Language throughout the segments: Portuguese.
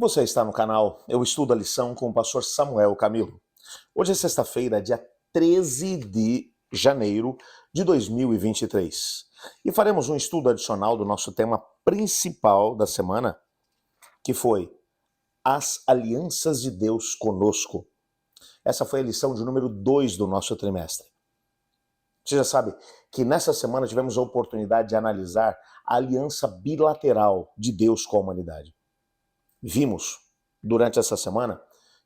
Você está no canal Eu Estudo a Lição com o pastor Samuel Camilo. Hoje é sexta-feira, dia 13 de janeiro de 2023. E faremos um estudo adicional do nosso tema principal da semana, que foi As Alianças de Deus Conosco. Essa foi a lição de número 2 do nosso trimestre. Você já sabe que nessa semana tivemos a oportunidade de analisar a aliança bilateral de Deus com a humanidade. Vimos, durante essa semana,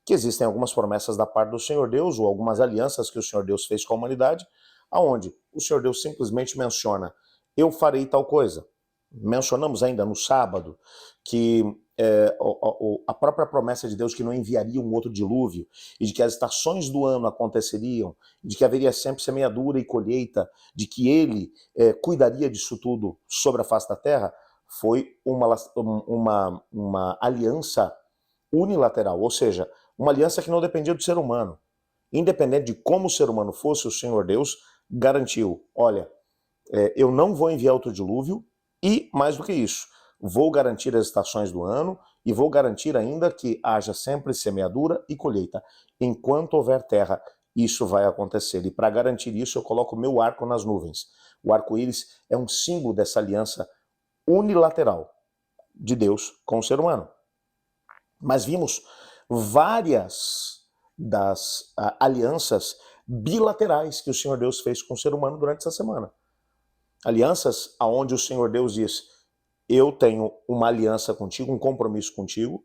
que existem algumas promessas da parte do Senhor Deus, ou algumas alianças que o Senhor Deus fez com a humanidade, aonde o Senhor Deus simplesmente menciona, eu farei tal coisa. Mencionamos ainda no sábado que a própria promessa de Deus que não enviaria um outro dilúvio, e de que as estações do ano aconteceriam, de que haveria sempre semeadura e colheita, de que Ele cuidaria disso tudo sobre a face da terra, foi uma aliança unilateral, ou seja, uma aliança que não dependia do ser humano. Independente de como o ser humano fosse, o Senhor Deus garantiu, olha, eu não vou enviar outro dilúvio e, mais do que isso, vou garantir as estações do ano e vou garantir ainda que haja sempre semeadura e colheita. Enquanto houver terra, isso vai acontecer. E para garantir isso, eu coloco o meu arco nas nuvens. O arco-íris é um símbolo dessa aliança unilateral de Deus com o ser humano. Mas vimos várias das alianças bilaterais que o Senhor Deus fez com o ser humano durante essa semana. Alianças aonde o Senhor Deus diz, eu tenho uma aliança contigo, um compromisso contigo,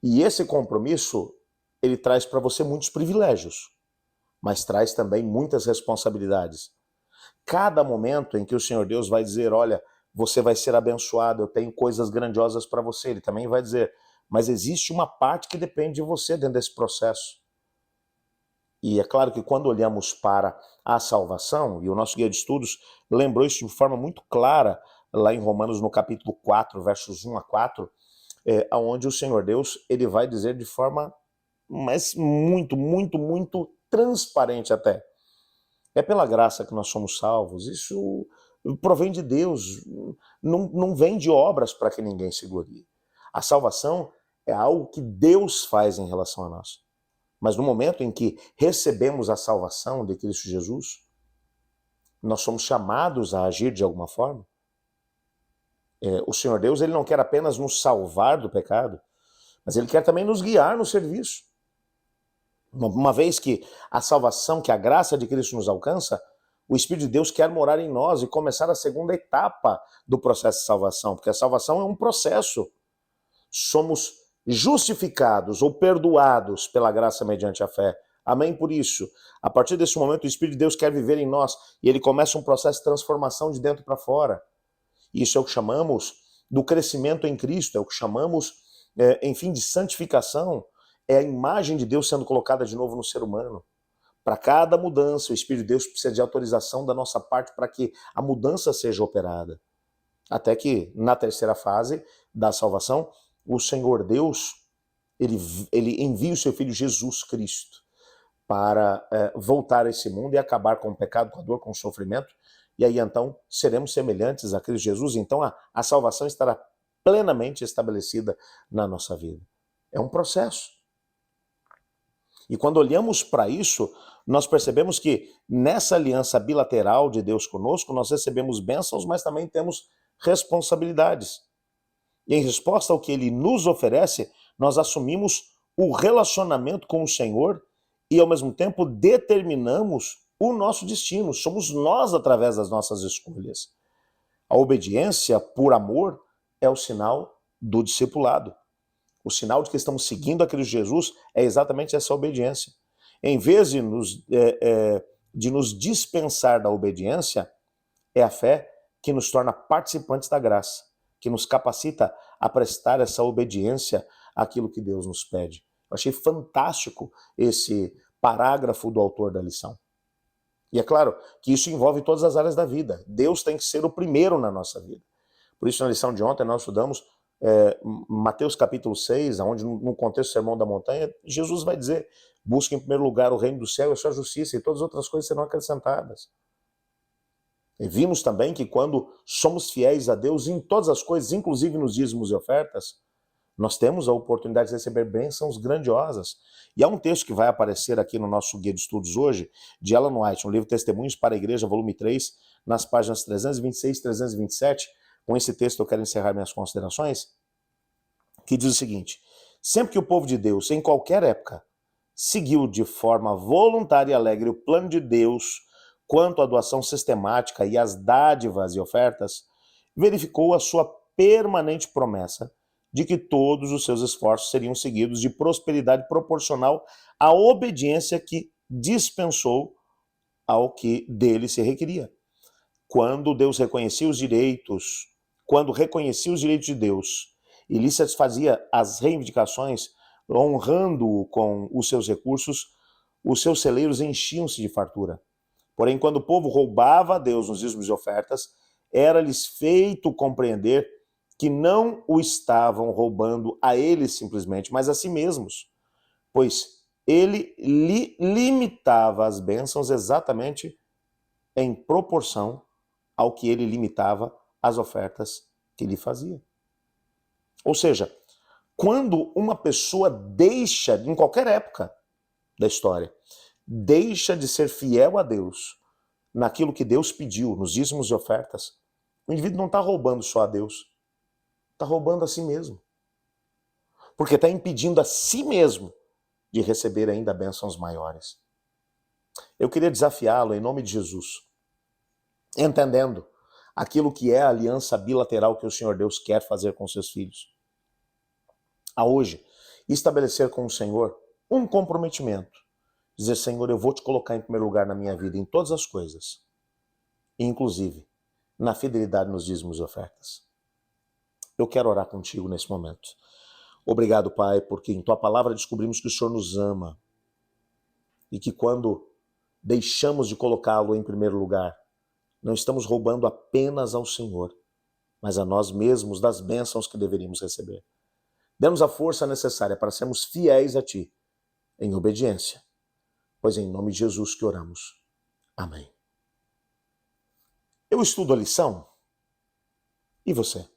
e esse compromisso, ele traz para você muitos privilégios, mas traz também muitas responsabilidades. Cada momento em que o Senhor Deus vai dizer, olha, você vai ser abençoado, eu tenho coisas grandiosas para você, ele também vai dizer, mas existe uma parte que depende de você dentro desse processo. E é claro que quando olhamos para a salvação, e o nosso guia de estudos lembrou isso de forma muito clara, lá em Romanos, no capítulo 4, versos 1 a 4, onde o Senhor Deus ele vai dizer de forma mas muito transparente até. É pela graça que nós somos salvos, isso provém de Deus, não vem de obras para que ninguém se glorie. A salvação é algo que Deus faz em relação a nós. Mas no momento em que recebemos a salvação de Cristo Jesus, nós somos chamados a agir de alguma forma. O Senhor Deus ele não quer apenas nos salvar do pecado, mas Ele quer também nos guiar no serviço. Uma vez que a salvação, que a graça de Cristo nos alcança, o Espírito de Deus quer morar em nós e começar a segunda etapa do processo de salvação, porque a salvação é um processo. Somos justificados ou perdoados pela graça mediante a fé. Amém por isso. A partir desse momento, o Espírito de Deus quer viver em nós e ele começa um processo de transformação de dentro para fora. Isso é o que chamamos do crescimento em Cristo, é o que chamamos, enfim, de santificação. É a imagem de Deus sendo colocada de novo no ser humano. Para cada mudança, o Espírito de Deus precisa de autorização da nossa parte para que a mudança seja operada. Até que, na terceira fase da salvação, o Senhor Deus, ele envia o seu Filho Jesus Cristo para voltar a esse mundo e acabar com o pecado, com a dor, com o sofrimento. E aí, então, seremos semelhantes a Cristo Jesus. Então, a salvação estará plenamente estabelecida na nossa vida. É um processo. E quando olhamos para isso, nós percebemos que nessa aliança bilateral de Deus conosco, nós recebemos bênçãos, mas também temos responsabilidades. E em resposta ao que Ele nos oferece, nós assumimos o relacionamento com o Senhor e, ao mesmo tempo, determinamos o nosso destino. Somos nós através das nossas escolhas. A obediência, por amor, é o sinal do discipulado. O sinal de que estamos seguindo a Cristo Jesus é exatamente essa obediência. Em vez de nos dispensar da obediência, é a fé que nos torna participantes da graça, que nos capacita a prestar essa obediência àquilo que Deus nos pede. Eu achei fantástico esse parágrafo do autor da lição. E é claro que isso envolve todas as áreas da vida. Deus tem que ser o primeiro na nossa vida. Por isso, na lição de ontem, nós estudamos Mateus capítulo 6, onde no contexto do Sermão da Montanha, Jesus vai dizer, busque em primeiro lugar o reino do céu e a sua justiça, e todas as outras coisas serão acrescentadas. E vimos também que quando somos fiéis a Deus em todas as coisas, inclusive nos dízimos e ofertas, Nós temos a oportunidade de receber bênçãos grandiosas. E há um texto que vai aparecer aqui no nosso guia de estudos hoje, de Ellen White, no livro Testemunhos para a Igreja, volume 3, nas páginas 326 e 327. Com esse texto eu quero encerrar minhas considerações, que diz o seguinte: sempre que o povo de Deus, em qualquer época, seguiu de forma voluntária e alegre o plano de Deus quanto à doação sistemática e às dádivas e ofertas, verificou a sua permanente promessa de que todos os seus esforços seriam seguidos de prosperidade proporcional à obediência que dispensou ao que dele se requeria. Quando Deus reconhecia os direitos, quando reconhecia os direitos de Deus e lhe satisfazia as reivindicações, honrando-o com os seus recursos, os seus celeiros enchiam-se de fartura. Porém, quando o povo roubava a Deus nos dízimos e ofertas, era-lhes feito compreender que não o estavam roubando a eles simplesmente, mas a si mesmos, pois ele limitava as bênçãos exatamente em proporção ao que ele limitava as ofertas que lhe fazia. Ou seja, quando uma pessoa deixa, em qualquer época da história, deixa de ser fiel a Deus naquilo que Deus pediu, nos dízimos e ofertas, o indivíduo não está roubando só a Deus, está roubando a si mesmo. Porque está impedindo a si mesmo de receber ainda bênçãos maiores. Eu queria desafiá-lo em nome de Jesus, entendendo aquilo que é a aliança bilateral que o Senhor Deus quer fazer com seus filhos. A hoje, estabelecer com o Senhor um comprometimento. Dizer: Senhor, eu vou te colocar em primeiro lugar na minha vida, em todas as coisas, inclusive na fidelidade nos dízimos e ofertas. Eu quero orar contigo nesse momento. Obrigado, Pai, porque em Tua palavra descobrimos que o Senhor nos ama e que quando deixamos de colocá-lo em primeiro lugar, não estamos roubando apenas ao Senhor, mas a nós mesmos das bênçãos que deveríamos receber. Dê-nos a força necessária para sermos fiéis a Ti, em obediência, pois é em nome de Jesus que oramos. Amém. Eu estudo a lição, e você?